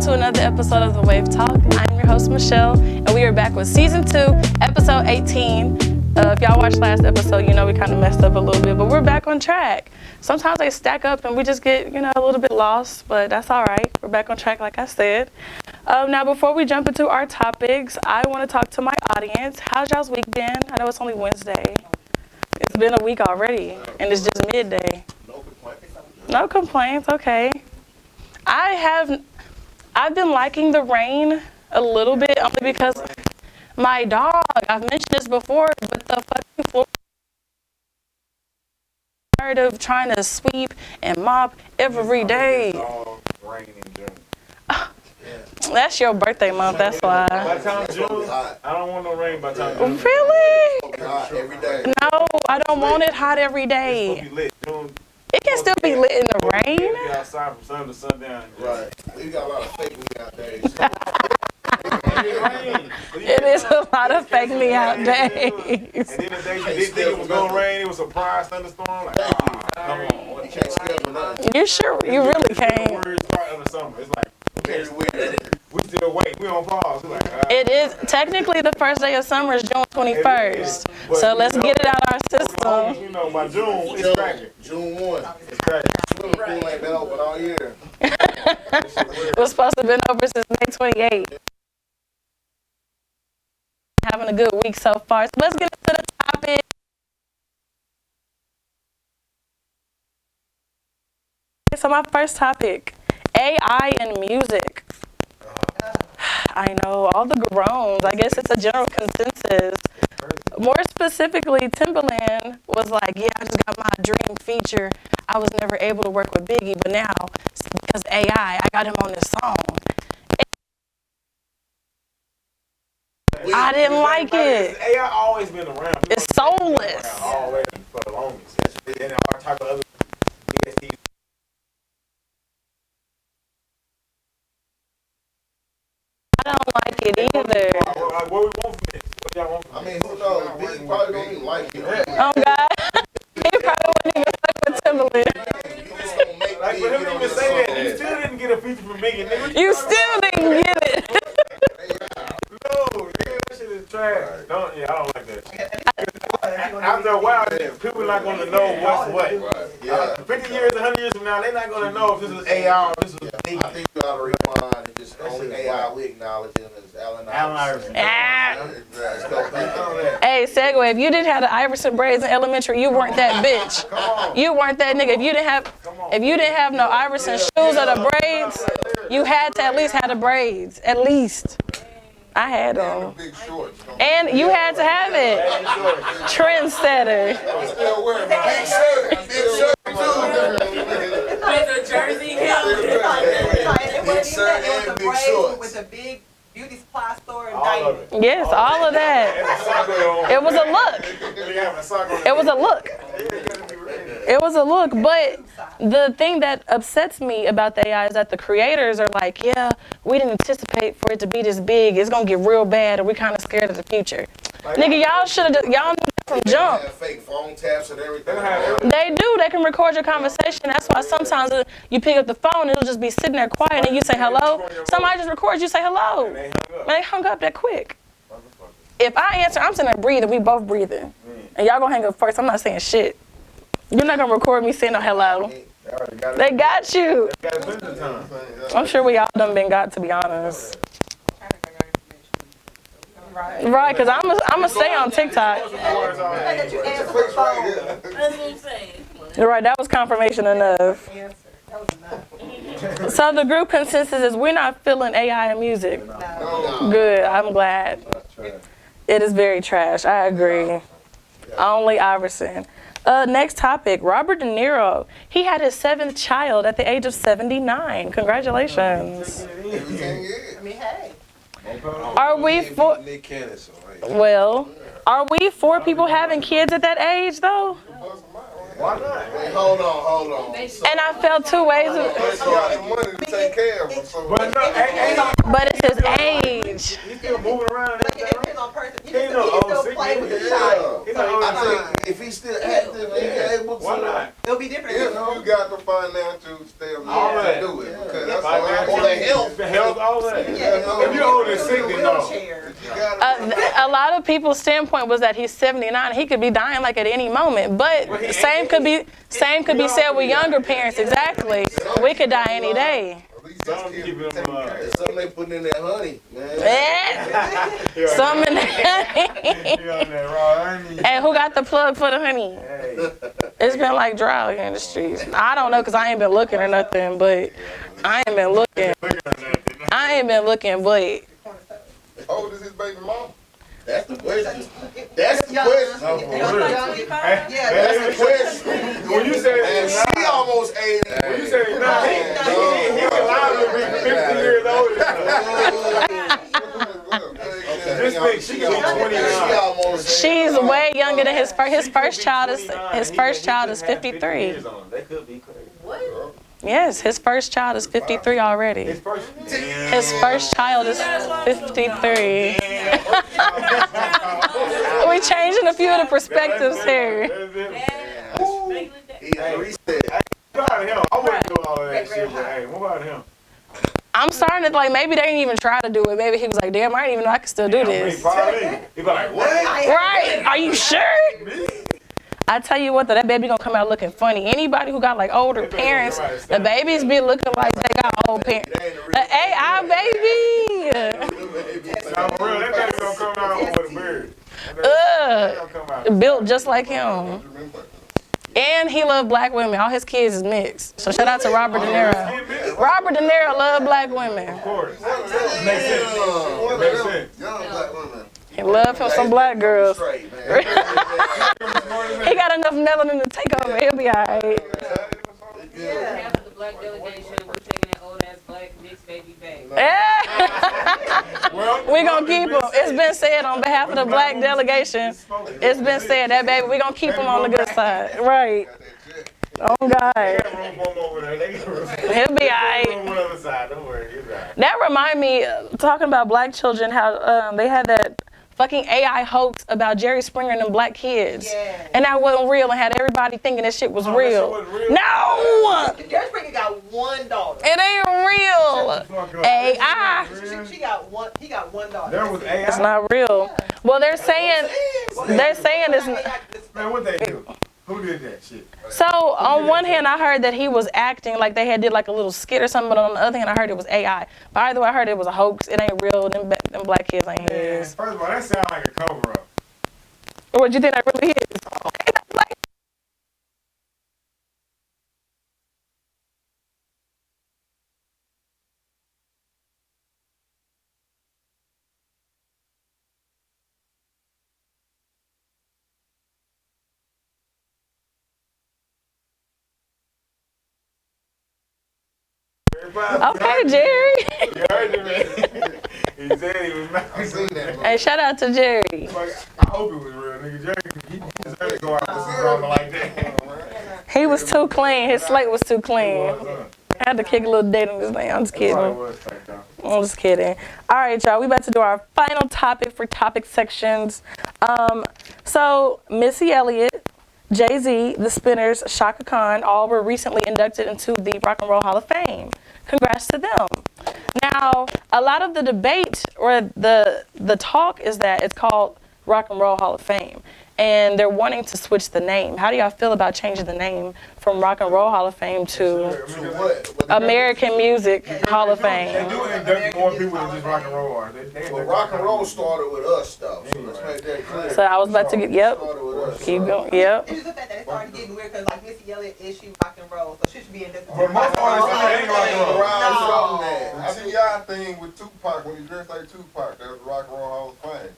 to another episode of The Wave Talk. I'm your host, Michelle, and we are back with Season 2, Episode 18. If y'all watched last episode, you know we kind of messed up a little bit, but we're back on track. Sometimes they stack up and we just get, a little bit lost, but that's all right. We're back on track, like I said. Now, before we jump into our topics, I want to talk to my audience. How's y'all's week been? I know it's only Wednesday. It's been a week already, and it's just midday. No complaints, okay. I've been liking the rain a little bit, only because my dog, I've mentioned this before, but the fucking floor, I'm tired of trying to sweep and mop every day. That's your birthday month, that's why. By the time June, I don't want no rain by the time June. Really? Every day. No, I don't want it hot every day. It's supposed to be lit. June. It can still be lit in the rain. Be outside from sun to sundown. Right. We got a lot of fake me out days. It is a lot of fake me out days. And then the day you didn't think it was going to rain, it was a surprise thunderstorm. Like, come on. You can't scale for nothing. You sure? You really can't. The worst part of the summer. It's like, Very weird. we still wait. We on pause. Like, It is technically the first day of summer is June 21st. So let's get it out our system. You know, by June, it's cracking. June 1. It's cracking. Swimming pool ain't been open all year. It was supposed to have been over since May 28th. Having a good week so far. So let's get into the topic. So my first topic, AI and music. I know, all the groans. I guess it's a general consensus. More specifically, Timbaland was like, yeah, I just got my dream feature. I was never able to work with Biggie, but now, because AI, I got him on this song. I didn't like it. AI always been around. It's soulless. Already for the longest. And our type of other DSTs. I don't like it either. What we want from this? What y'all want from I mean, who knows? Big probably don't even like it. Oh, God. He probably wouldn't even fuck with Timbaland. Like, for him to even say that, you still didn't get a feature from Biggie, nigga. You still didn't get it. No, nigga, that shit is trash. I don't like that shit. After a while, people are not going to know what's what. Yeah. 50 years, 100 years from now, they're not going to know if this is AI or this is Biggie. I think you ought to rewind and just only AI we acknowledge him as Allen Iverson. Let's go back. Hey, segue, if you didn't have the Iverson braids in elementary, you weren't that bitch. You weren't that nigga. If you didn't have no Iverson shoes or the braids, you had to at least have the braids. At least. I had them. Big shorts. And you had to have it. Trendsetter. Still wearing big shirt. Big shirt too. With a jersey. Big shirt and big shorts. With a big beauty supply store in All of Diamond. it. Yes, all of that. It was a look. It was a look. It was a look, but the thing that upsets me about the AI is that the creators are like, yeah, we didn't anticipate for it to be this big. It's gonna get real bad, and we're kind of scared of the future. Nigga, y'all should have, y'all knew from jump. They have fake phone taps and everything. They do. They can record your conversation. That's why sometimes you pick up the phone, it'll just be sitting there quiet, and you say hello. Somebody just records you say hello. And they hung up that quick. If I answer, I'm sitting there breathing. We both breathing, and y'all gonna hang up first. I'm not saying shit. You're not gonna record me saying no hello. They got you. I'm sure we all done been got, to be honest. Right, because I'm gonna stay on TikTok. That you answered the phone. That's what I'm saying. You're right, that was confirmation enough. So the group consensus is we're not feeling AI in music. Good, I'm glad. It is very trash, I agree. Only Iverson. Next topic, Robert De Niro. He had his 7th child at the age of 79. Congratulations. I mean, hey. Are we for? Well, are we for people having kids at that age though? Why not? Hey, hold on. And I felt two ways. He got the money to take care of him. So But no, But it's his age. he's still moving around. Like, it depends on person. He He ain't can no still old play with the sick child. He's So not old it's I fine. think if he's still active and he's able to, Why not? It'll be different. if you got the financial stability All to that. do it, because that's Like all that. I want. The health, all that. Yeah, If you're old and sick, then no. wheelchair. You gotta A lot of people's standpoint was that he's 79. He could be dying like at any moment. But same could be said with younger parents. Exactly. We could die any day. at least Some just keep him alive. something they putting in that honey, man. Eh? Something. You on that raw honey. Hey, who got the plug for the honey? Hey. It's been like dry here in the streets. I don't know because I ain't been looking or nothing, but I ain't been looking. I ain't been looking, but How old is his baby mama? That's the question. That's the question. No, for real. Hey, That's the question. When you say And she almost 80. when you say nah, he allowed to be 50 years old. Just think she could be 29. almost she's way younger than his first child is 53. They could be crazy. Yes, his first child is 53 already. His first. His first child is 53. We changing a few of the perspectives here. He reset. What about him? I wouldn't do all of that shit, but hey, what about him? I'm starting to like maybe they didn't even try to do it. Maybe he was like, damn, I didn't even know I could still do He this. probably. He be like, what? Right? Are you sure? I tell you what, though, that baby gonna come out looking funny. Anybody who got like older parents, the babies be looking like they got old parents. The AI baby. Nah, for real, that baby gonna come out with a beard. Come out. Built just like him. And he loved black women. All his kids is mixed. So shout out to Robert De Niro. Robert De Niro loved black women. Of course. Makes sense. Makes sense. Young black woman. He loved him some black girls. Straight, man. He got enough melanin to take over. He'll be all right. Half of the black delegation, we're taking that old ass black mixed baby back. We gonna keep him. It's been said on behalf of the black delegation. It's been said that baby, we gonna keep him on the good side. Right. Oh God. He'll be alright. That remind me, talking about black children, how they had that fucking AI hoax about Jerry Springer and them black kids. Yeah. And that wasn't real and had everybody thinking that shit was real. No! Jerry Springer got one daughter. It ain't real. AI. She got one. He got one daughter. There was AI. It's not real. Well, they're saying it's. Man, what they do? Who did that shit? So on one hand, I heard that he was acting like they had did like a little skit or something, but on the other hand, I heard it was AI. But either way, I heard it was a hoax. It ain't real. Them black kids ain't his. First of all, that sounds like a cover up. Or what you think that really is? Okay, that's like. Okay, Jerry. You heard him, man. He said he was not. I seen that, bro. Hey, shout out to Jerry. I hope it was real, nigga. Jerry, he deserved to go out with some drama like that. He was too clean. His slate was too clean. I had to kick a little date on this thing. I'm just kidding. I'm just kidding. All right, y'all. We about to do our final topic for topic sections. So Missy Elliott, Jay-Z, the Spinners, Shaka Khan, all were recently inducted into the Rock and Roll Hall of Fame. Congrats to them. Now, a lot of the debate or the talk is that it's called Rock and Roll Hall of Fame, and they're wanting to switch the name. How do y'all feel about changing the name from Rock and Roll Hall of Fame to American Music Hall of They Fame? do induct more people than just rock and roll artists. Well, rock and roll started with us, though. So let's make that clear. So I was about to get, yep, Started with us. keep going, yep. It's just the fact that it started getting weird because like Missy Elliott issued rock and roll, so she should be in this. But most artists ain't rock and roll. I see y'all thing with Tupac when you dress like Tupac. That was Rock and Roll Hall of Fame.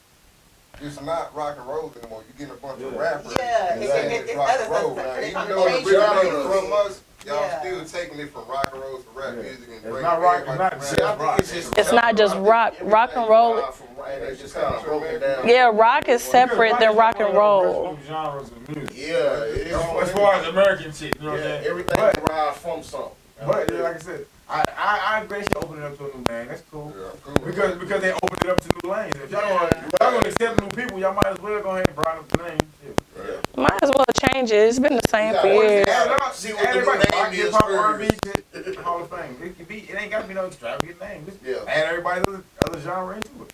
It's not rock and roll anymore. You get a bunch of rappers. Yeah, and it's saying it's rock and roll. other Now, stuff. even though the originated from us, y'all still taking it from rock and roll to rap music and It's bringing not rock, everybody it's to not rap. just rock. It's not just rock. Rock and roll. They just kind of broken down. Yeah, rock is separate than rock and roll. Genres of music. Yeah, As far as American shit, you know what I'm saying? everything derives from something. But yeah, like I said, I agree she opened it up to a new lane. That's cool. Yeah, cool. Because they opened it up to new lanes. If y'all gonna accept new people, y'all might as well go ahead and broaden up the name. Shit. Might as well change it. It's been the same for years. See what the Everybody, rock, name is hip-hop, R&B, first. shit, Hall of Fame. It ain't got to be no extravagant name. Just Yeah. add everybody's other genre into it.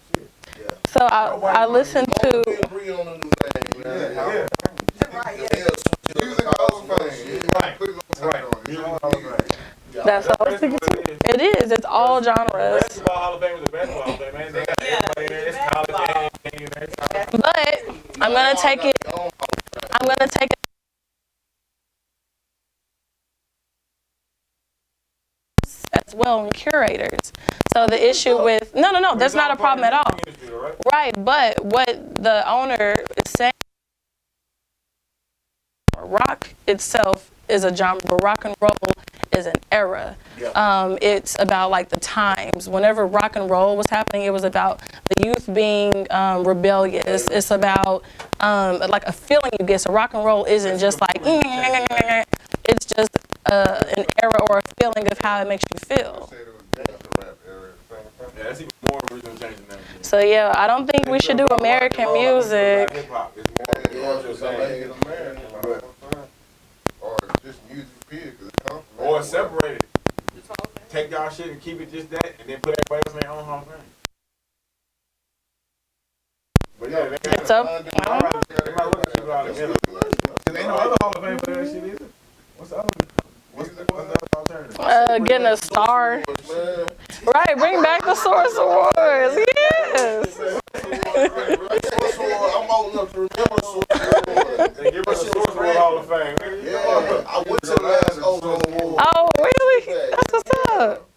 Shit. So I listened to. We agree on a new name. Yeah. Music Hall of Fame. Right. Put it on Right. top. Music Hall of Fame. That's what I was thinking too. It is. It's all genres. Basketball Hall of Fame was the basketball Hall of Fame, man. They got everybody in there. It's college and But I'm gonna take it. I'm gonna take it as well in curators. So the issue with no, that's not a problem at all. Right, but what the owner is saying, rock itself is a genre, but rock and roll is an era. It's about like the times. Whenever rock and roll was happening, it was about the youth being rebellious. It's about like a feeling you get. So rock and roll isn't just like, it's just an era or a feeling of how it makes you feel. Yeah, that's even more original change than that. So yeah, I don't think we should do American music. Hip-hop. It's more cultural thing. Or just music period, because it comes from Or separate it. Take y'all shit and keep it just that, and then put everybody else in their own Hall of Fame. But yeah, they got It's up. they might look at you all together. Cause ain't no other Hall of Fame for that shit, is it? What's the other? What's the other alternative? Getting a star. Right, bring back the Source Awards. Yes. I'm old enough to remember Source. They give us a Source Award Hall of Fame. Yeah, I went to the last Ozone Award. Oh, really? That's what's up.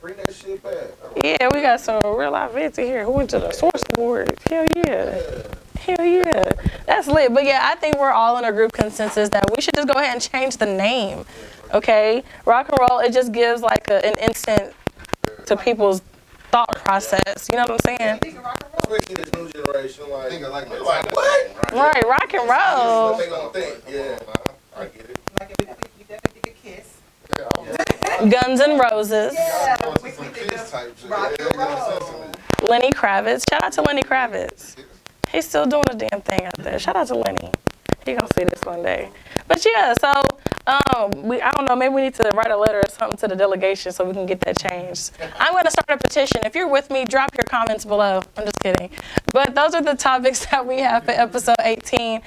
Bring that shit back. Yeah, we got some real live vets in here who went to the Source Awards. Hell yeah. Hell yeah. That's lit. But yeah, I think we're all in a group consensus that we should just go ahead and change the name. Okay? Rock and roll, it just gives like an instant to people's thought process. You know what I'm saying? Especially this new generation, like, I like that. what? Right, rock and What roll. they gonna think? Yeah, I get it. Like we definitely get a kiss. Guns N' Roses. Yeah, We we think kiss type shit. rock and roll. Lenny Kravitz. Shout out to Lenny Kravitz. He's still doing a damn thing out there. Shout out to Lenny. He gonna see this one day. But yeah, so I don't know, maybe we need to write a letter or something to the delegation so we can get that changed. I'm gonna start a petition. If you're with me, drop your comments below. I'm just kidding. But those are the topics that we have for episode 18.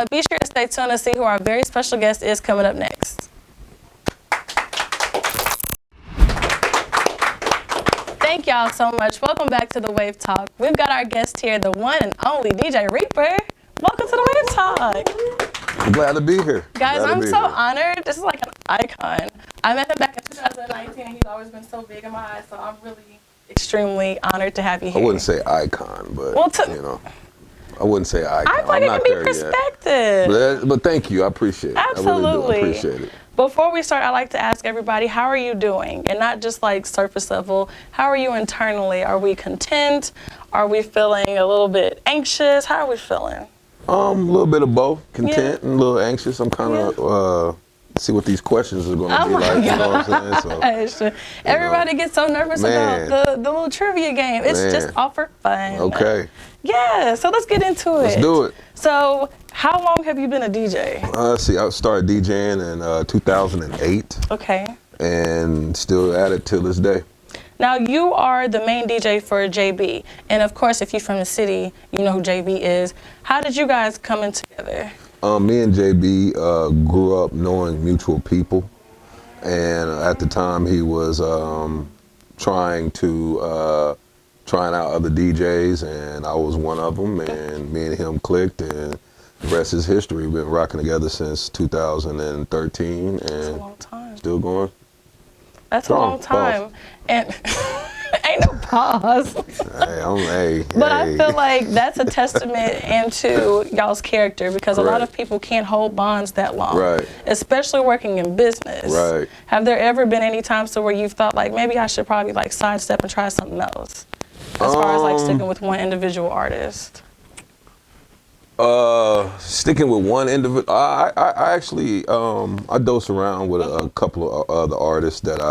Be sure to stay tuned to see who our very special guest is coming up next. Thank y'all so much. Welcome back to the Wave Talk. We've got our guest here, the one and only DJ.REAPER. Welcome to the Wave Talk. I'm glad to be here. Guys, Glad to I'm be so here. honored. This is like an icon. I met him back in 2019 and he's always been so big in my eyes, so I'm really extremely honored to have you I here. wouldn't say icon, but Well, you know, I wouldn't say icon. I feel like I'm it not can be there perspective. But thank you. I appreciate it. Absolutely. I really do. I appreciate it. Before we start, I like to ask everybody, how are you doing? And not just like surface level. How are you internally? Are we content? Are we feeling a little bit anxious? How are we feeling? A little bit of both. Content and a little anxious. I'm kind of see what these questions are going to be like. You know what I'm saying? So, everybody gets so nervous about the little trivia game. It's just all for fun. okay. Yeah, so let's get into it. Let's do it. So, how long have you been a DJ? See, I started DJing in 2008 Okay. and still at it till this day. Now, you are the main DJ for JB. And of course, if you're from the city, you know who JB is. How did you guys come in together? Me and JB grew up knowing mutual people. And at the time, he was trying out other DJs, and I was one of them, and me and him clicked, and the rest is history. We've been rocking together since 2013, and That's a long time. still going. That's Strong. a long time. And ain't no Pause. But I feel like that's a testament into y'all's character because a lot of people can't hold bonds that long. Right. Especially working in business. Right. Have there ever been any times where you've thought like maybe I should probably like sidestep and try something else? As far as like sticking with one individual artist? Sticking with one individual, I actually I dose around with a couple of other artists that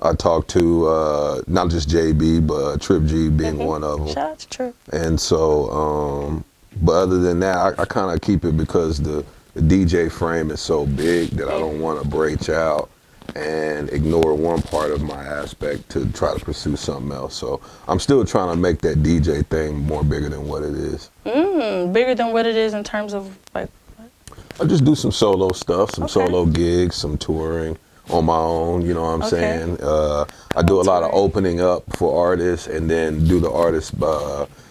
I talk to, not just JB, but Trip G being one of them. Shout out to Trip. And so, but other than that, I kind of keep it because the DJ frame is so big that I don't want to branch out and ignore one part of my aspect to try to pursue something else. So I'm still trying to make that DJ thing more bigger than what it is. Bigger than what it is in terms of like what? I just do some solo stuff, some solo gigs, some touring on my own, you know what I'm saying? I do a lot of opening up for artists and then do the artist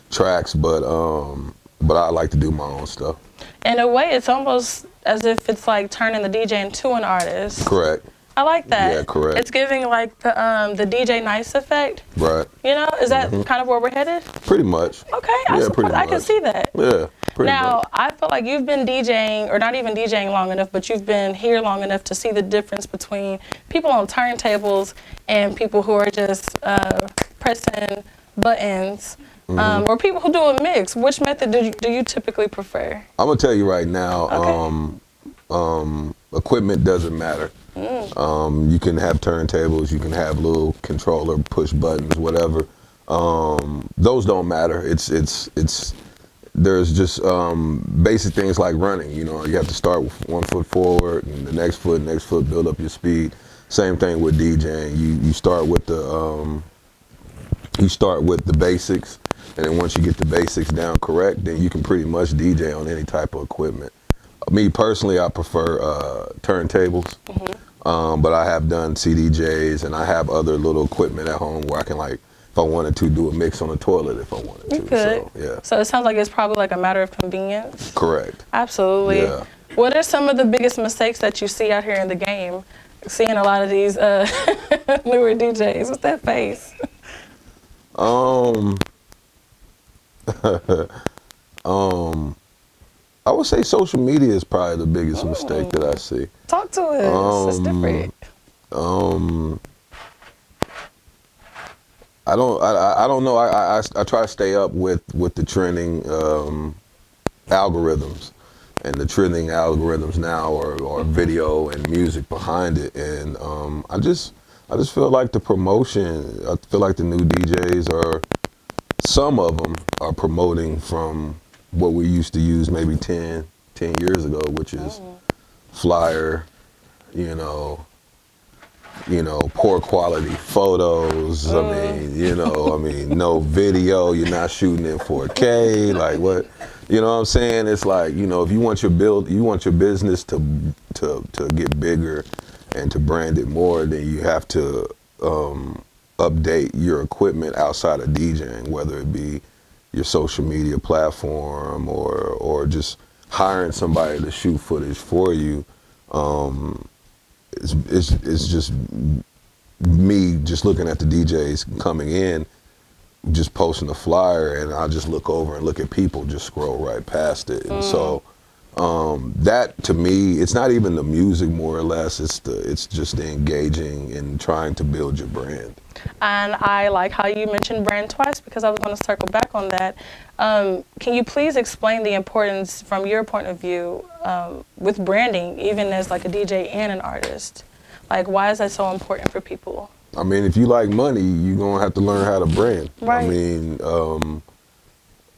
tracks, but I like to do my own stuff. In a way, it's almost as if it's like turning the DJ into an artist. Correct. I like that. Yeah, correct. It's giving like the DJ Nice effect. Right. You know, is that kind of where we're headed? Pretty much. Okay, I can see that. Yeah, pretty now, much. I feel like you've been DJing, or not even DJing long enough, but you've been here long enough to see the difference between people on turntables and people who are just pressing buttons, or people who do a mix. Which method do you typically prefer? I'm gonna tell you right now, equipment doesn't matter. You can have turntables, you can have little controller, push buttons, whatever. Those don't matter. There's just basic things like running. You know, you have to start with 1 foot forward and the next foot, build up your speed. Same thing with DJing. You start with the basics, and then once you get the basics down correct, then you can pretty much DJ on any type of equipment. Me personally, I prefer turntables, but I have done CDJs and I have other little equipment at home where I can, like, if I wanted to, do a mix on the toilet if I wanted to. You could. So, yeah. So it sounds like it's probably like a matter of convenience. Correct. Absolutely. Yeah. What are some of the biggest mistakes that you see out here in the game? Seeing a lot of these newer DJs. What's that face? I would say social media is probably the biggest mistake that I see. Talk to us. It's different. I don't know. I try to stay up with the trending algorithms, and the trending algorithms now are video and music behind it, and I just feel like the promotion. I feel like the new DJs some of them are promoting from what we used to use maybe 10 years ago, which is flyer, you know, poor quality photos. I mean, no video. You're not shooting in 4K. Like what? You know what I'm saying? It's like, you know, if you want your business to get bigger and to brand it more, then you have to update your equipment outside of DJing, whether it be your social media platform or just hiring somebody to shoot footage for you. It's just me just looking at the DJs coming in, just posting a flyer, and I just look over and look at people, just scroll right past it. And so that to me, it's not even the music more or less, it's just the engaging and trying to build your brand. And I like how you mentioned brand twice, because I was going to circle back on that. Can you please explain the importance from your point of view with branding, even as like a DJ and an artist? Like, why is that so important for people? I mean, if you like money, you're going to have to learn how to brand. Right. I mean,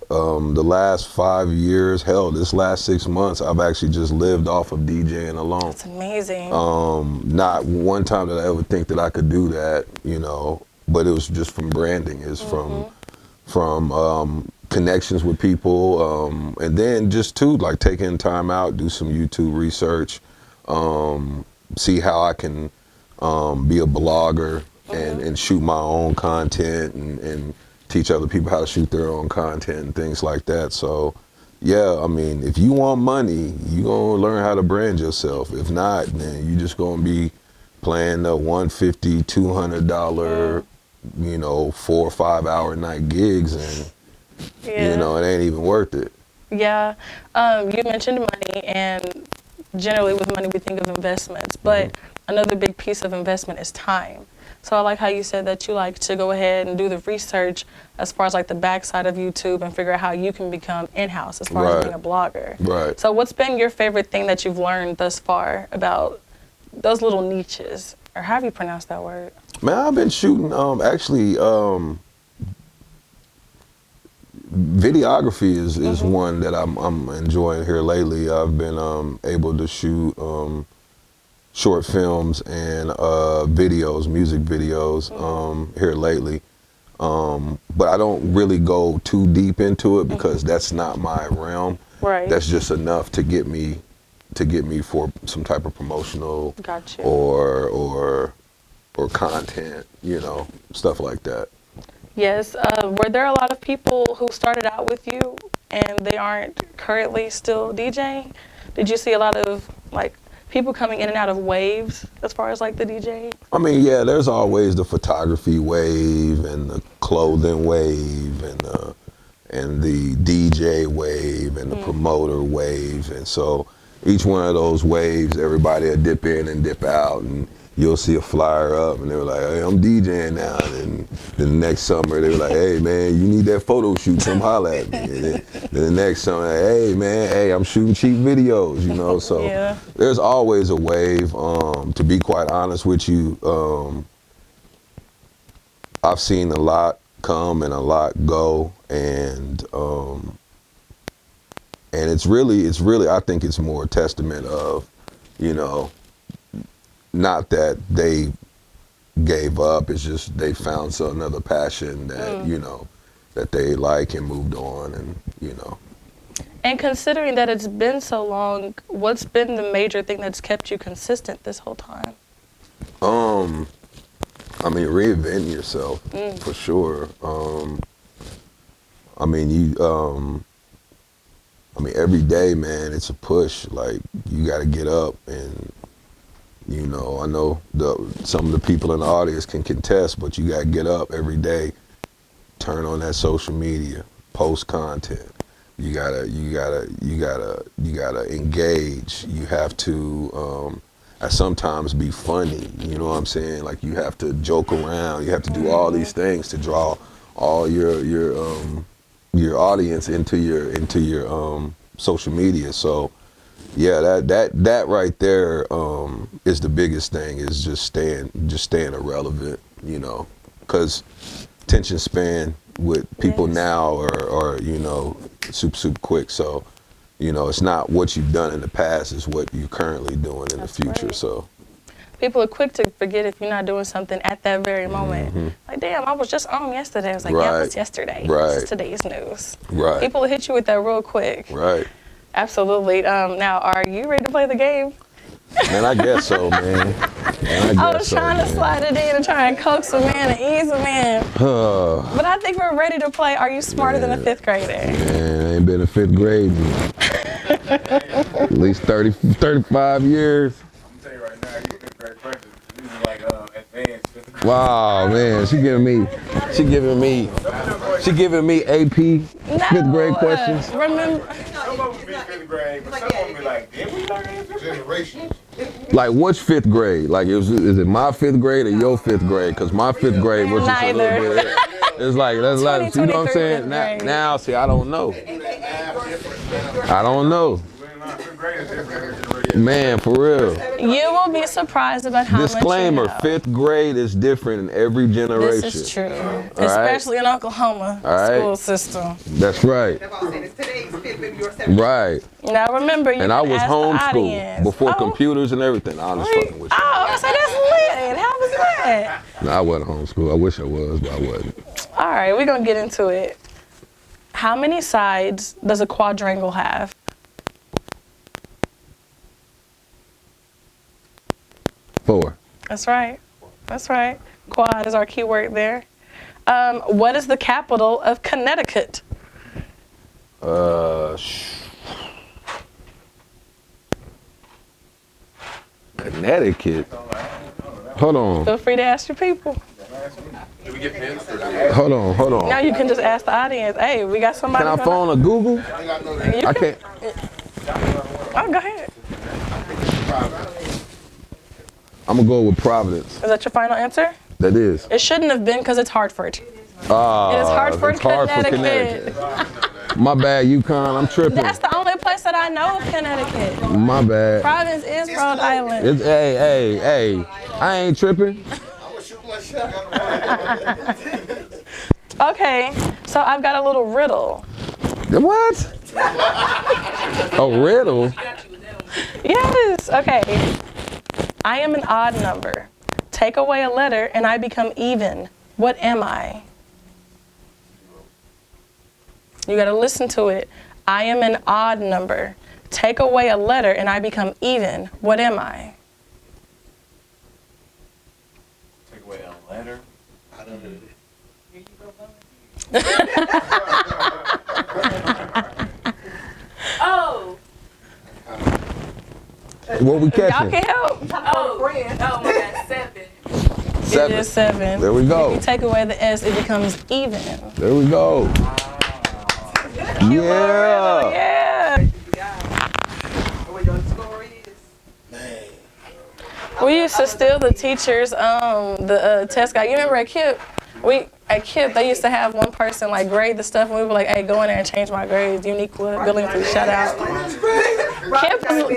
the last 5 years, hell, this last 6 months, I've actually just lived off of DJing alone. That's amazing. Not one time did I ever think that I could do that, you know, but it was just from branding. It's from connections with people, and then just too, like taking time out, do some YouTube research, see how I can be a blogger and shoot my own content and teach other people how to shoot their own content and things like that. So, yeah, I mean, if you want money, you're going to learn how to brand yourself. If not, then you're just going to be playing the $150, $200 you know, 4 or 5 hour night gigs, and Yeah. you know, it ain't even worth it. Yeah. You mentioned money, and generally with money we think of investments, but another big piece of investment is time. So I like how you said that you like to go ahead and do the research as far as like the backside of YouTube and figure out how you can become in-house as far as being a blogger. Right. So what's been your favorite thing that you've learned thus far about those little niches, or how do you pronounce that word? Man, I've been shooting, actually, videography is one that I'm enjoying here lately. I've been able to shoot short films and videos, music videos here lately. But I don't really go too deep into it because that's not my realm. Right. That's just enough to get me for some type of promotional Gotcha. or content, you know, stuff like that. Yes. Were there a lot of people who started out with you and they aren't currently still DJing? Did you see a lot of like people coming in and out of waves as far as like the DJ? I mean, yeah, there's always the photography wave and the clothing wave and the DJ wave and the promoter wave, and so each one of those waves, everybody will dip in and dip out, and you'll see a flyer up, and they were like, "Hey, I'm DJing now." And then the next summer, they were like, "Hey, man, you need that photo shoot? Come holler at me." And then the next summer, like, "Hey, man, hey, I'm shooting cheap videos," you know. So Yeah. there's always a wave. To be quite honest with you, I've seen a lot come and a lot go, and it's really, I think it's more a testament of, you know, not that they gave up, it's just they found another passion that, you know, that they like and moved on, and, you know. And considering that it's been so long, what's been the major thing that's kept you consistent this whole time? I mean, reinventing yourself, for sure. I mean, every day, man, it's a push. Like, you got to get up, and, you know, I know some of the people in the audience can contest, but you got to get up every day, turn on that social media, post content. You gotta engage. You have to, sometimes be funny. You know what I'm saying? Like, you have to joke around. You have to do all these things to draw all your audience into your social media. So yeah, that right there is the biggest thing, is just staying irrelevant, you know, because attention span with people now are you know, super quick. So, you know, it's not what you've done in the past, it's what you're currently doing in the future. Right. So People are quick to forget if you're not doing something at that very moment. Like, damn, I was just on yesterday. I was like, yeah, it was yesterday. Right. This is today's news. Right. People will hit you with that real quick. Right. Absolutely. Now, are you ready to play the game? Man, I guess so, man. I was trying to slide it in and try and coax him in and ease him in. But I think we're ready to play Are You Smarter Than a Fifth Grader? Man, I ain't been in fifth grade in at least 35 years. I'm tell you right now, you fifth grade questions. These are like advanced fifth grade. Wow, man, she giving me AP fifth grade questions. Remember, Some of them be fifth grade, but some of them be like, did we learn in fifth grade? Generations. Like, which fifth grade? Like, is it my fifth grade or your fifth grade? Because my fifth grade was just a Neither. little bit. It's like, that's like, you know what I'm 2023 saying? fifth grade. Now, see, I don't know. I don't know. Fifth grade is different. Man, for real. you will be surprised about how Disclaimer, much you know. fifth grade is different in every generation. This is true. Especially in Oklahoma school system. That's right. Right. Now remember, you And I can was ask the homeschooled audience. before Oh, computers and everything. I'm just fucking with you. Oh, so that's lit. How was that? No, I wasn't homeschooled. I wish I was, but I wasn't. All right, we're going to get into it. How many sides does a quadrangle have? 4. That's right. That's right. Quad is our key word there. What is the capital of Connecticut? Connecticut. Hold on. Feel free to ask your people. Do we get pins for that? Hold on. Now you can just ask the audience. Hey, we got somebody. Can I phone a Google? I can't. Oh, go ahead. I'm gonna go with Providence. Is that your final answer? That is. It shouldn't have been because it's Hartford. It is Hartford, Connecticut. My bad, UConn. I'm tripping. That's the only place that I know of Connecticut. My bad. Providence is Rhode Island. Hey. I ain't tripping. Okay, so I've got a little riddle. What? A riddle? Yes, okay. I am an odd number. Take away a letter and I become even. What am I? You gotta listen to it. I am an odd number. Take away a letter and I become even. What am I? Take away a letter. I don't know. Oh. What we Y'all catching? can help. Oh, my God, 7. It is 7. There we go. If you take away the S, it becomes even. There we go. Yeah. Yeah. We used to steal the teachers' the test guide. You remember at KIP? They used to have one person like grade the stuff, and we were like, "Hey, go in there and change my grades." Uniqua, Billington, shout out.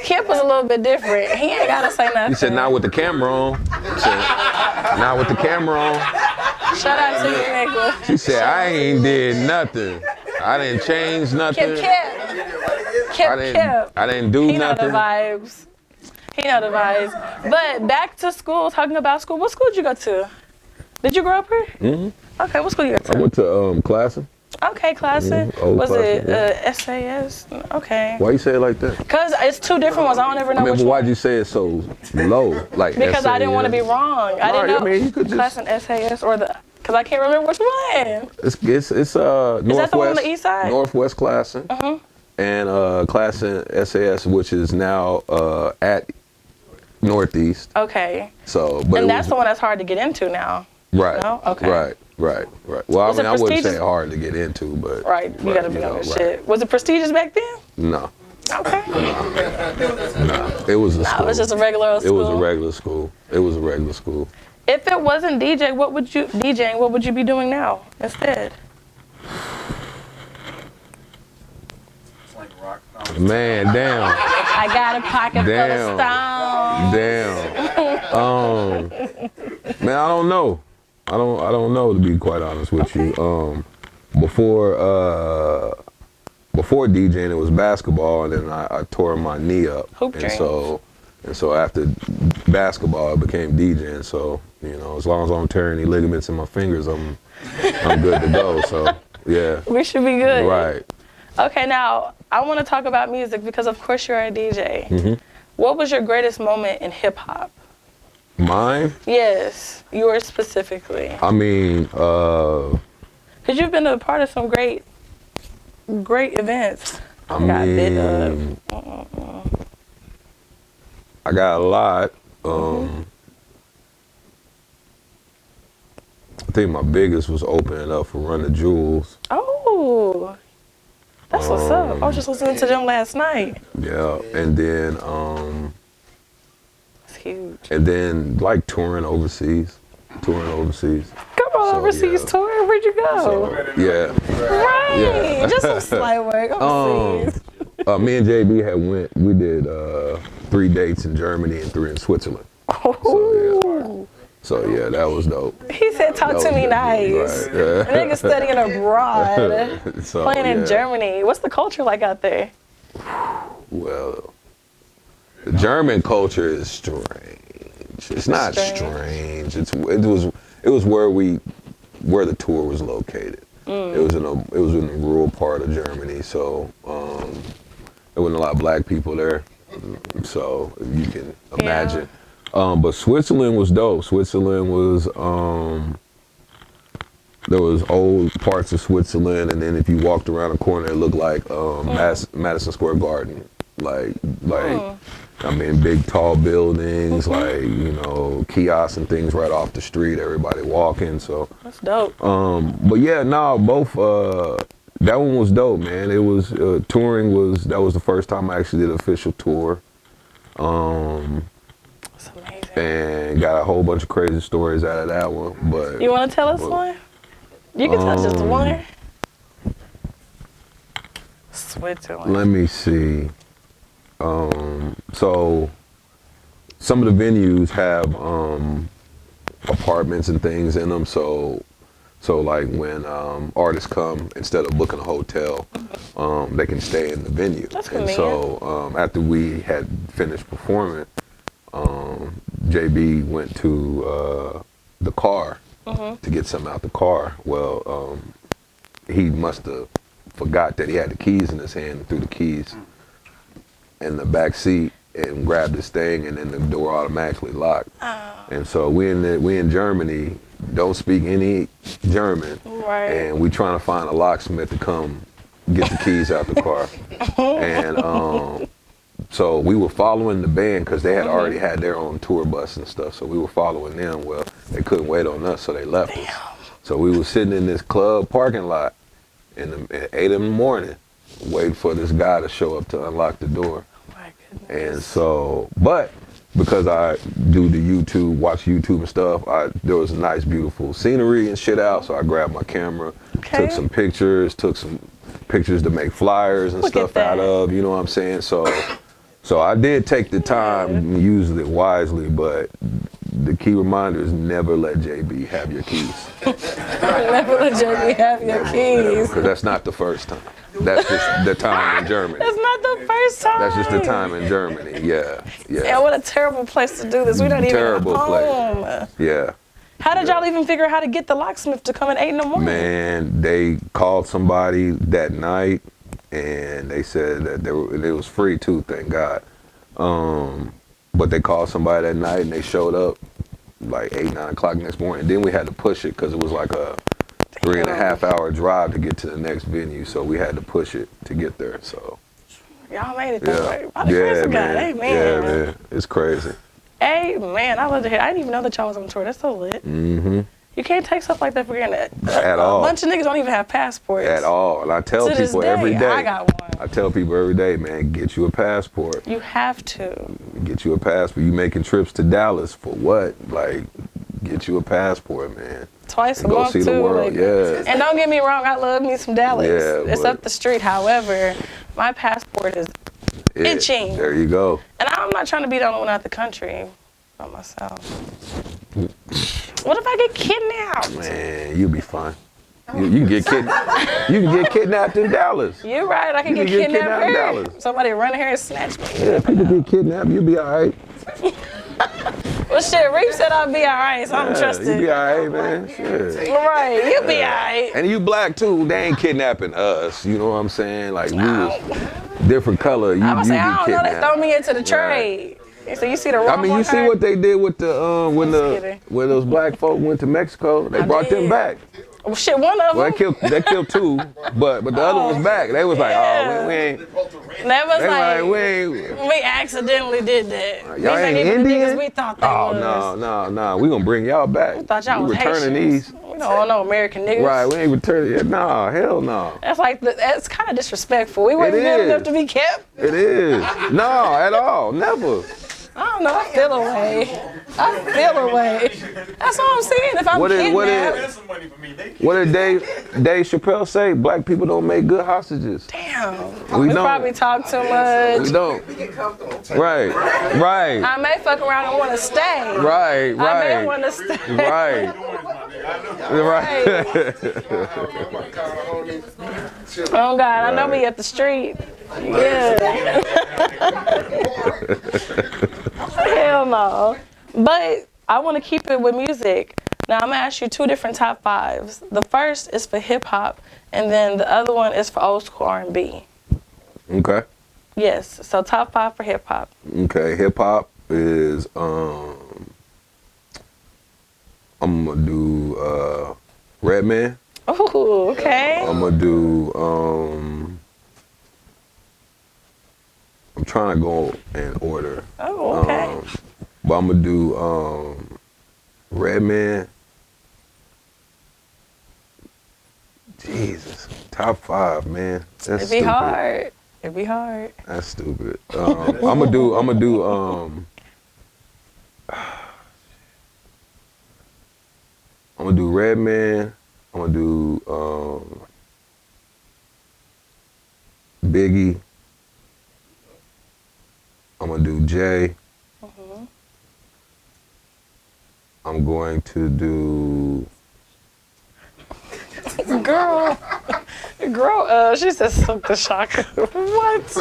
Kip was a little bit different. He ain't gotta say nothing. He said, "Not with the camera on." He said, "Not with the camera on." Shout out to Uniqua. She said, "I ain't did nothing. I didn't change nothing. Kip. I didn't do He know nothing." the vibes. He know the vibes. But back to school, talking about school. What school did you go to? Did you grow up here? Mm-hmm. Okay, what school you go to? I went to Classen. Okay, Classen. Old Was Classen, it SAS? Okay. Why you say it like that? Because it's two different ones. I don't ever know which But one. why'd you say it so low? Like Because I didn't want to be wrong. I didn't know. I mean, you could just. Classen, SAS, or the. Because I can't remember which one. It's Northwest. Is that the one on the east side? Northwest Classen. And Classen SAS, which is now at Northeast. Okay. So, but and that's the one that's hard to get into now. Right. No? Okay. Right. Well, Was I mean, it I wouldn't say prestigious? hard to get into, but. Right. You got to be on your shit. Was it prestigious back then? No. Okay. No. It was a school. It was just a regular old school. It was a regular school. If it wasn't DJing, what would you be doing now instead? It's like rock. Man, damn. I got a pocket full of stones. Damn. Man, I don't know. I don't know, to be quite honest with you. Before DJing, it was basketball, and then I tore my knee up. Hoop dreams. And so after basketball, I became DJing. So, you know, as long as I don't tear any ligaments in my fingers, I'm good to go. So, yeah. We should be good. Right. Okay, now I want to talk about music because, of course, you're a DJ. Mm-hmm. What was your greatest moment in hip hop? Mine? Yes, yours specifically. I mean, Because you've been a part of some great events. I got a lot. I think my biggest was opening up for Run the Jewels. Oh, that's what's up. I was just listening to them last night. Yeah, and then That's huge. and then like touring overseas. Come on, overseas tour. Where'd you go? Yeah. Right. Yeah. Just some slight work overseas. Me and JB we did 3 dates in Germany and 3 in Switzerland. So yeah, that was dope. He said, "Talk to me nice." Right. Yeah. Nigga studying abroad, So, playing in yeah. Germany. What's the culture like out there? Well, the German culture is strange. It's not strange. It was where the tour was located. It was in a rural part of Germany, so there wasn't a lot of black people there. So you can imagine. But Switzerland was dope. Switzerland was there was old parts of Switzerland, and then if you walked around the corner, it looked like Madison Square Garden. Like I mean, big tall buildings, like, you know, kiosks and things right off the street, everybody walking, so. That's dope. But yeah, no, both, that one was dope, man. It was, touring was, that was the first time I actually did an official tour. That's amazing. And got a whole bunch of crazy stories out of that one, but. You want to tell us one? You can tell just one. Switzerland. Let me see. So some of the venues have apartments and things in them. So like when artists come, instead of booking a hotel, they can stay in the venue. That's and convenient. so after we had finished performing, JB went to the car to get something out the car. Well, he must have forgot that he had the keys in his hand and threw the keys in the back seat and grabbed this thing, and then the door automatically locked. Oh. And so we in Germany, don't speak any German, Right. and we trying to find a locksmith to come get the keys out the car. And so we were following the band because they had already had their own tour bus and stuff. So we were following them. Well, they couldn't wait on us, so they left us. So we were sitting in this club parking lot at 8 in the morning, waiting for this guy to show up to unlock the door. My goodness. And so, but because I do the YouTube, watch YouTube and stuff, there was a nice, beautiful scenery and shit out. So I grabbed my camera, took some pictures to make flyers and Look stuff at out that. of, you know what I'm saying? So I did take the time and used it wisely, but the key reminder is never let JB have your keys. Never let JB have your keys. Because that's not the first time. That's just the time in Germany. That's not the first time. That's just the time in Germany. Yeah. And what a terrible place to do this. We don't even Terrible home. place. Yeah. How did y'all even figure out how to get the locksmith to come at 8 in the morning? Man, they called somebody that night, and they said that it was free too, thank God. But they called somebody that night, and they showed up like 8, 9 o'clock next morning. Then we had to push it because it was like a 3.5 hour drive to get to the next venue. So we had to push it to get there. So Y'all made it that way. yeah, By the grace of God. man. Amen. Yeah, man. It's crazy. Amen. I love to hear. I didn't even know that y'all was on tour. That's so lit. Mm-hmm. You can't take stuff like that for granted. At all. A bunch of niggas don't even have passports. At all. And I tell To this people day, every day. I got one. I tell people every day, man, get you a passport. You have to. Get you a passport. You making trips to Dallas for what? Like, get you a passport, man. Twice a And go month, see too. the world, like- yeah. And don't get me wrong, I love me some Dallas. Yeah, It's but- up the street. However, my passport is itching. There you go. And I'm not trying to be the only one out the country by myself. What if I get kidnapped? Man, you'll be fine. You can get kidnapped in Dallas. You're right. I can You get can get kidnapped kidnapped in here. Dallas. Somebody run here and snatch me. Yeah, people get kidnapped. You'll be all right. Well, shit, Reap said I'll be all right, so I'm trusted. You'll be all right, man. Shit. Right, you'll be all right. And you black too. They ain't kidnapping us. You know what I'm saying? Like we was different color. You I'm gonna say, get I don't know, they kidnapped. throw me into the trade. So you see the wrong I mean, you see what they did with the when those black folk went to Mexico. They brought them back. Well, shit, one of Well, them. they killed 2, but the other one was back. They was like, oh, we ain't. That was They like, we ain't. we accidentally did that. Y'all These ain't even the Indian? niggas we thought they Oh was. no, we gonna bring y'all back. We thought y'all we was returning Haitians. these. We don't want no American niggas. Right, we ain't returning it. No, hell no. That's like, that's kind of disrespectful. We weren't It good is. enough to be kept. It is. No, at all. Never. I don't know, I feel away. I feel away. That's what I'm saying. If I'm kidnapped. That's some money for me. What did Dave Chappelle say? Black people don't make good hostages. Damn. We We don't. probably talk too much. We don't. Right. Right. I may fuck around and want to stay. Right. I may Right. want to stay. Right. Right. Oh God, I know me at the street. Yeah. Hell no. But I want to keep it with music. Now I'm gonna ask you 2 different top 5s. The first is for hip hop, and then the other one is for old school R&B. Okay. Yes. So top 5 for hip hop. Okay. Hip hop is I'm gonna do Redman. Ooh, okay. I'm gonna do I'm trying to go in order. Oh, okay. But I'm gonna do Redman. Jesus, top 5, man. That's It'd be stupid. hard. It'd be hard. That's stupid. I'm gonna do. I'm gonna do Redman. I'm gonna do Biggie. I'm gonna do Jay. I'm going to do. Girl, she said Silk the Shocker. What?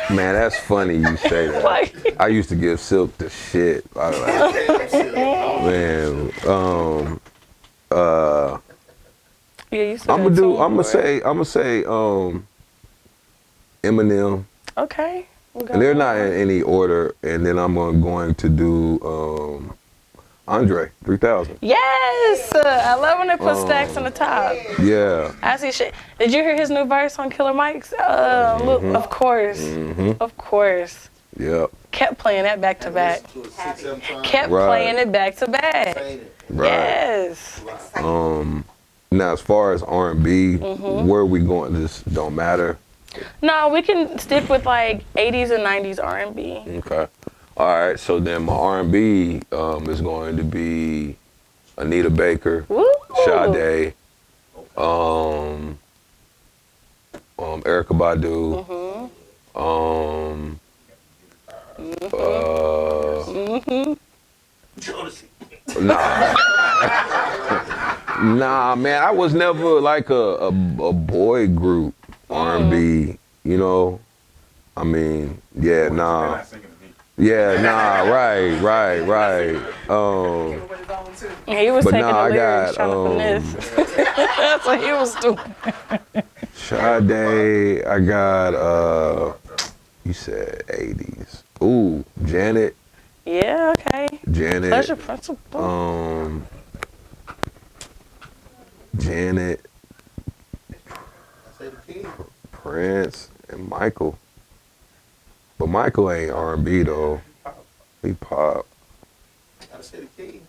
Man, that's funny you say that. Like, I used to give Silk the shit. I was like, man, yeah, you said I'm gonna say Eminem. Okay. And they're not in any order. And then I'm going to do Andre 3000. Yes, I love when they put Stacks on the top. Yeah. As he should. Did you hear his new verse on Killer Mike's? Of course, of course. Yep. Kept playing that back to back. Kept playing it back to back. Right. Yes. Now, as far as R&B, where are we going? This don't matter. No, we can stick with like 80s and 90s R&B. Okay. All right. So then my R&B is going to be Anita Baker, Woo! Sade, Erykah Badu, Nah, man, I was never like a boy group R&B, you know. I mean, yeah, nah. Yeah, nah, right. He was But taking nah, the I lyrics got, trying to finesse. That's what he was doing. Sade, I got, you said 80s. Ooh, Janet. Yeah, okay. Janet. Pleasure Principle. Janet. Prince and Michael. But Michael ain't R&B though. He pop. Gotta say the king.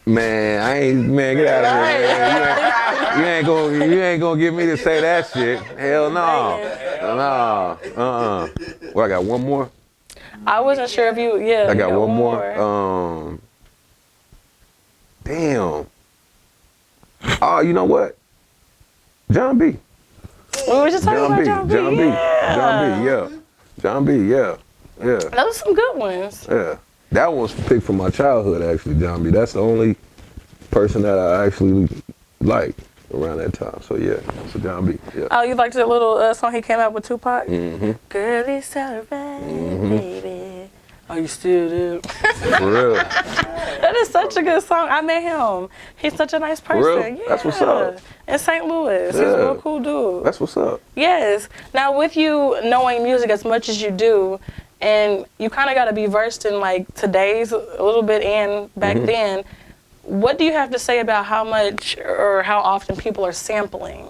Man, I ain't, man, get out of here, man. You ain't gonna get me to say that shit. Hell no. No. What, I got one more? I wasn't sure if you, I got one more. Damn. Oh, you know what? John B. We were just talking about John B. John B, yeah. Those are some good ones. Yeah. That one was picked from my childhood, actually, John B. That's the only person that I actually liked around that time. So, yeah, so John B, yeah. Oh, you liked the little song he came out with Tupac? Girl, it's alright, baby. Oh, you still do? For real. That is such a good song. I met him. He's such a nice person. For real? Yeah. That's what's up. In St. Louis. He's a real cool dude. That's what's up. Yes. Now, with you knowing music as much as you do, and you kind of got to be versed in like today's a little bit and back then, what do you have to say about how much or how often people are sampling?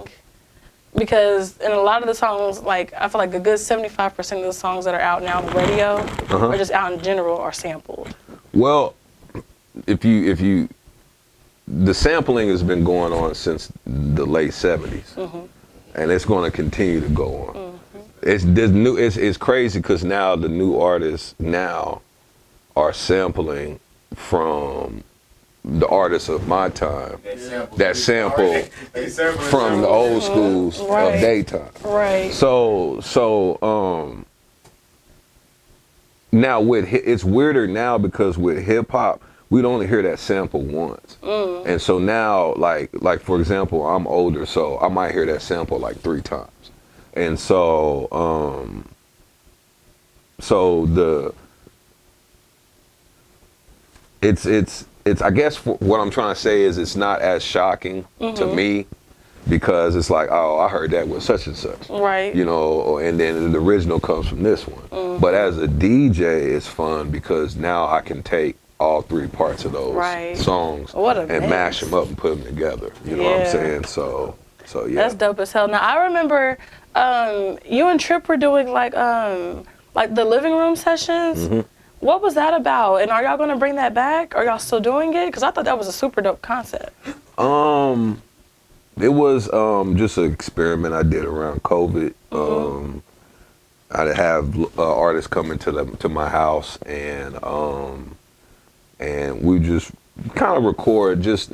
Because in a lot of the songs, like I feel like a good 75% of the songs that are out now on the radio or just out in general are sampled. Well, if you, the sampling has been going on since the late 70s, and it's going to continue to go on. It's crazy because now the new artists now are sampling from the artists of my time that sample from the old schools of daytime. Right. So now it's weirder now because with hip hop we'd only hear that sample once, and so now like for example, I'm older, so I might hear that sample like 3 times, and so it's I guess what I'm trying to say is it's not as shocking to me because it's like, oh, I heard that with such and such, right? You know, and then the original comes from this one. But as a DJ, it's fun because now I can take all 3 parts of those songs and mash them up and put them together. You know what I'm saying? So yeah. That's dope as hell. Now I remember you and Trip were doing like the living room sessions. What was that about? And are y'all gonna bring that back? Are y'all still doing it? Because I thought that was a super dope concept. It was just an experiment I did around COVID. I'd have artists come to my house and we just kind of record just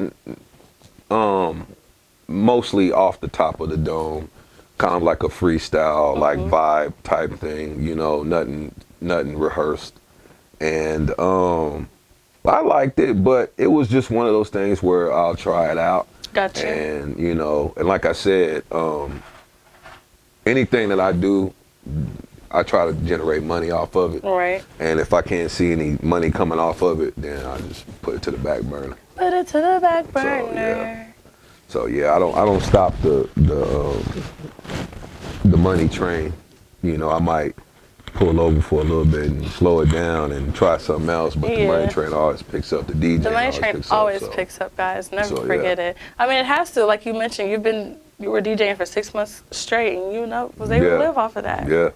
mostly off the top of the dome, kind of like a freestyle, like vibe type thing, you know, nothing rehearsed. And I liked it, but it was just one of those things where I'll try it out. Gotcha. And, you know, and like I said, anything that I do, I try to generate money off of it. Right. And if I can't see any money coming off of it, then I just put it to the back burner. Put it to the back burner. So yeah, I don't stop the money train. You know, I might pull over for a little bit and slow it down and try something else, but the money train always picks up. The DJ The money train always picks up, guys. Never forget it. I mean, it has to. Like you mentioned, you were DJing for 6 months straight, and you know was able to live off of that. Yeah.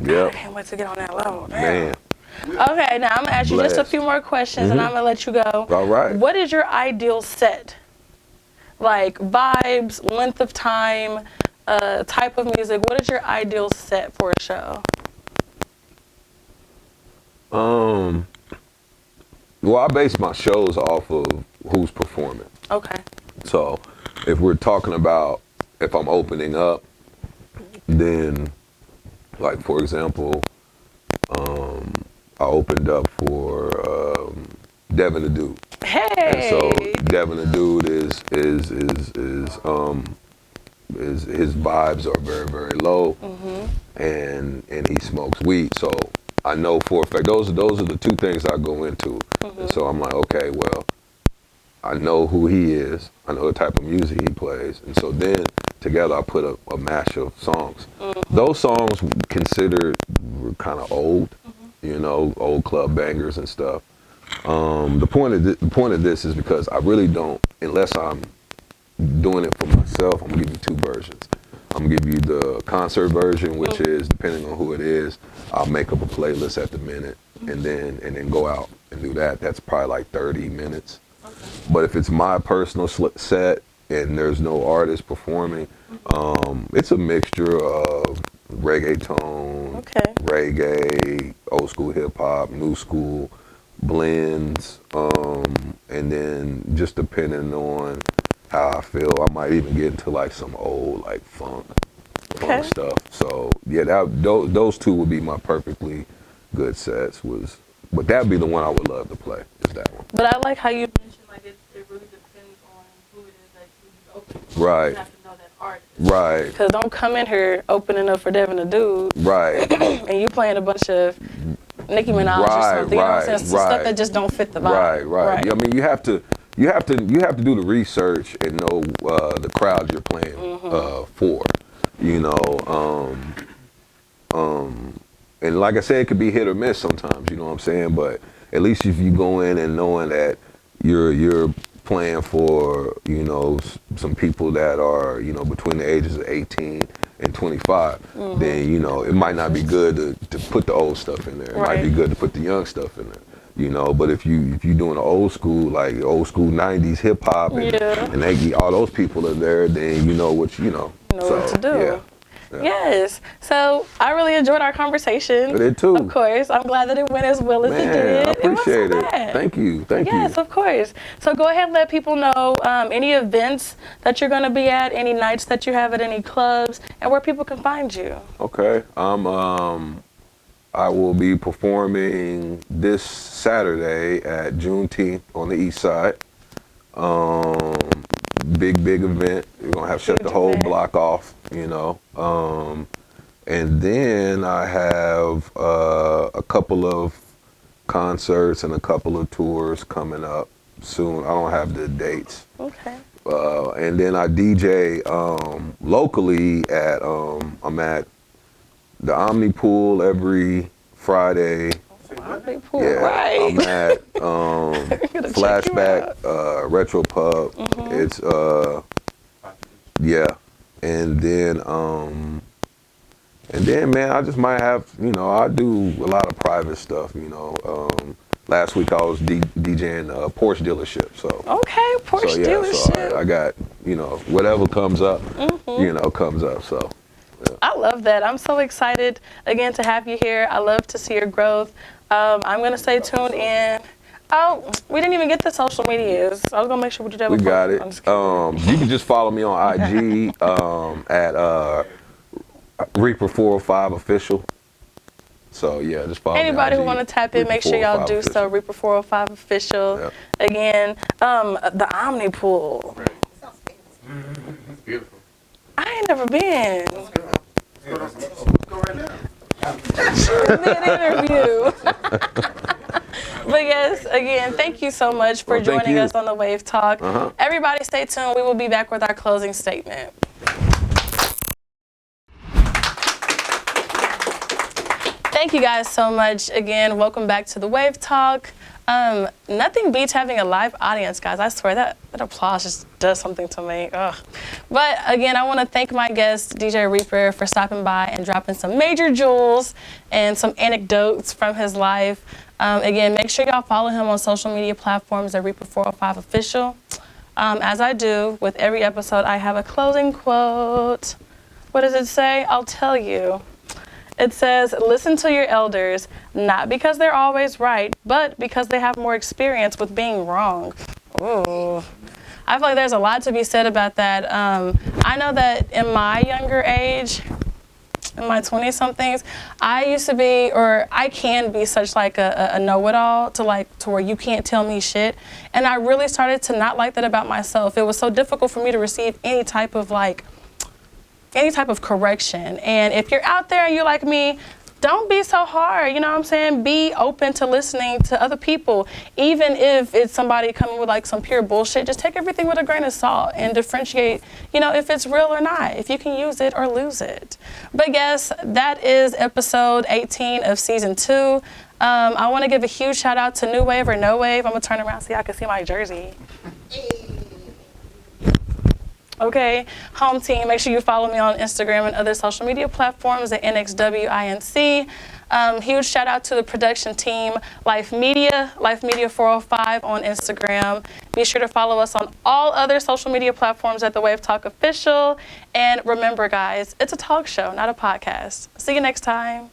God, I can't wait to get on that level. Man. Okay, now I'm gonna ask you just a few more questions, and I'm gonna let you go. All right. What is your ideal set? Like vibes, length of time, type of music. What is your ideal set for a show? Well, I base my shows off of who's performing. Okay. So, if we're talking about if I'm opening up, then, like for example, I opened up for Devin the Dude. Hey. And so Devin the Dude is his vibes are very, very low, and he smokes weed. So I know for a fact those are the 2 things I go into. And so I'm like, okay, well, I know who he is. I know the type of music he plays, and so then together I put a mash of songs. Those songs considered kind of old, you know, old club bangers and stuff. The point of this is because I really don't, unless I'm doing it for myself, I'm gonna give you 2 versions. I'm gonna give you the concert version, which is depending on who it is, I'll make up a playlist at the minute and then go out and do that. That's probably like 30 minutes. But if it's my personal set and there's no artist performing, it's a mixture of reggaeton, reggae, old school hip hop, new school, blends, and then just depending on how I feel, I might even get into like some old like funk stuff. So yeah, those 2 would be my perfectly good sets. But that'd be the one I would love to play. Is that one? But I like how you mentioned like it really depends on who it is that you open. Right. You have to know that artist. Right. Because don't come in here opening up for Devin the Dude. Right. And you playing a bunch of Nicki Minaj or something. You know what I'm saying? Stuff that just don't fit the vibe. Right. I mean, you have to do the research and know the crowd you're playing for. You know, and like I said, it could be hit or miss sometimes. You know what I'm saying? But at least if you go in and knowing that you're playing for, you know, some people that are, you know, between the ages of 18 and 25, then, you know, it might not be good to put the old stuff in there. It might be good to put the young stuff in there, you know. But if you're doing the old school, like old school 90s hip hop and all those people are there, then you know what to do. Yeah. Yes. So I really enjoyed our conversation. I did too. Of course. I'm glad that it went as well as it did. I appreciate it. Bad. Thank you. Yes, of course. So go ahead and let people know any events that you're going to be at, any nights that you have at any clubs, and where people can find you. Okay. I will be performing this Saturday at Juneteenth on the East Side. Big event. We're gonna have shut the whole block off, you know. And then I have a couple of concerts and a couple of tours coming up soon. I don't have the dates. Okay. And then I DJ locally at I'm at the Omni Pool every Friday Omni Pool, Yeah, right. I'm at Gotta check you Flashback, Retro Pub. It's yeah, and then man, I just might have, you know, I do a lot of private stuff, you know. Last week I was DJing a Porsche dealership, so. Okay, Porsche dealership. So I got, you know, whatever comes up, you know, comes up. So. Yeah. I love that. I'm so excited again to have you here. I love to see your growth. I'm gonna stay tuned in. Oh, we didn't even get the social medias. I was gonna make sure we did that. We got it. I'm just kidding. You can just follow me on IG at Reaper 405 official. So yeah, just follow Anybody me. who want to tap in, make sure y'all do so. Reaper 405 official. Yep. Again, the Omni Pool. Beautiful. I ain't never been. Let's go right now. Did interview. But yes, again, thank you so much for joining us on the Wave Talk. Everybody stay tuned. We will be back with our closing statement. Thank you guys so much. Again, welcome back to the Wave Talk. Nothing beats having a live audience, guys. I swear that applause just does something to me. Ugh. But again, I want to thank my guest, DJ Reaper, for stopping by and dropping some major jewels and some anecdotes from his life. Again, make sure y'all follow him on social media platforms at Reaper 405 official. As I do with every episode, I have a closing quote. What does it say? I'll tell you. It says, listen to your elders, not because they're always right, but because they have more experience with being wrong. Ooh. I feel like there's a lot to be said about that. I know that in my younger age, in my 20-somethings, I used to be, or I can be such like a know-it-all to where you can't tell me shit. And I really started to not like that about myself. It was so difficult for me to receive any type of correction. And if you're out there and you're like me, don't be so hard, you know what I'm saying? Be open to listening to other people. Even if it's somebody coming with like some pure bullshit, just take everything with a grain of salt and differentiate, you know, if it's real or not, if you can use it or lose it. But yes, that is episode 18 of season 2. I want to give a huge shout out to New Wave or No Wave. I'm gonna turn around so y'all can see my jersey. Okay, home team, make sure you follow me on Instagram and other social media platforms at NXWINC. Huge shout out to the production team, Life Media 405 on Instagram. Be sure to follow us on all other social media platforms at The Wave Talk Official. And remember, guys, it's a talk show, not a podcast. See you next time.